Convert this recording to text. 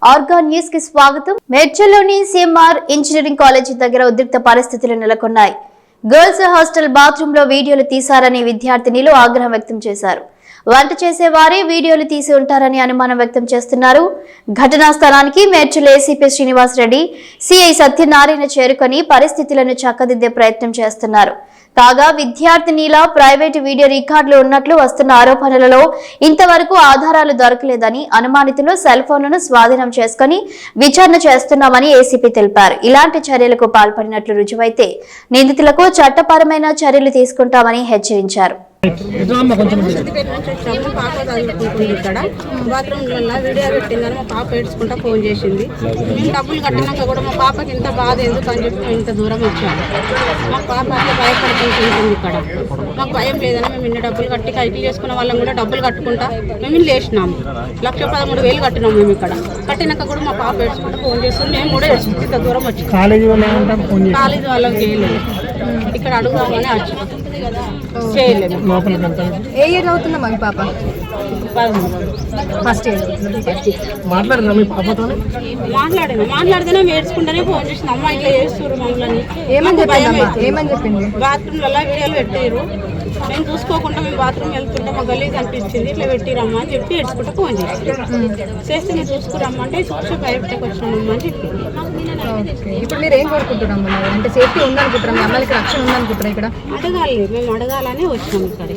Organ news కి స్వాగతం. మేడ్చల్లోని CMR engineering college దగ్గర ఉద్రిక్త పరిస్థితులు నెలకొన్నాయి. గర్ల్స్ హాస్టల్ బాత్రూమ్ లో వీడియోలు తీశారని విద్యార్థినిలు ఆగ్రహం వ్యక్తం చేశారు. వంట చేసే వారే వీడియోలు తీసి ఉంటారని అనుమానం వ్యక్తం చేస్తున్నారు. ఘటనా స్థలానికి మేడ్చల్ ఏసీపీ శ్రీనివాస్ రెడ్డి, సిఐ సత్యనారాయణ చేరుకొని పరిస్థితులను చక్కదిద్దే ప్రయత్నం చేస్తున్నారు. కాగా విద్యార్థినిల ప్రైవేటు వీడియో రికార్డులు ఉన్నట్లు వస్తున్న ఆరోపణలలో ఇంతవరకు ఆధారాలు దొరకలేదని, అనుమానితులు సెల్ ఫోన్లను స్వాధీనం చేసుకుని విచారణ చేస్తున్నామని ఏసీపీ తెలిపారు. ఇలాంటి చర్యలకు పాల్పడినట్లు రుజువైతే నిందితులకు చట్టపరమైన చర్యలు తీసుకుంటామని హెచ్చరించారు. ఇక్కడ బాత్రూమ్లలో వీడియో పెట్టిందని మా పాప ఏడ్చుకుంటా ఫోన్ చేసింది. మేము డబ్బులు కట్టినాక కూడా మా పాపకి ఇంత బాధ ఎందుకు అని చెప్పి మేము ఇంత దూరం వచ్చాము. మా పాప అట్లా భయపడుతుంటుంది. ఇక్కడ మాకు భయం లేదని మేము ఇన్ని డబ్బులు కట్టి కైకిలు చేసుకున్న వాళ్ళం కూడా డబ్బులు కట్టుకుంటా మేము ఇల్లు వేసినాము. 1,13,000 కట్టినాము. మేము ఇక్కడ కట్టినాక కూడా మా పాప ఏడ్చుకుంటా ఫోన్ చేస్తుంది. మేము కూడా ఏడ్చుకుంటే ఇంత దూరం వచ్చి కాలేజీ వాళ్ళకి చేయలేదు. ఇక్కడ అడుగుదామని వచ్చి చేయలేదు. ఏ ఇయర్ అవుతుందా మీ పాప? First year. మాట్లాడితేనే ఏడ్చుకుంటేనే ఫోన్ చేసింది. అమ్మ ఇట్లా చేస్తారు మమ్మల్ని. ఏమని చెప్పింది? బాత్రూమ్లలో వీడియోలు పెట్టారు. మేము చూసుకోకుండా మేము బాత్రూమ్ వెళ్తుంటే మా గలీజ్ అనిపించింది. ఇట్లా పెట్టిరమ్మా అని చెప్పి ఏడ్చుకుంటే ఫోన్ చేస్తే మేము చూసుకురమ్మంటే చూసి భయపెట్టకు వచ్చినామమ్మా అని చెప్పి. ఇప్పుడు మీరు ఏం కోరుకుంటున్నాం? అంటే సేఫ్టీ ఉందనుకుంటున్నాం, మీ అమ్మాయికి రక్షణ ఉందనుకుంటున్నాం. ఇక్కడ అడగాలి, మేము అడగాలని వచ్చినాం ఇక్కడ.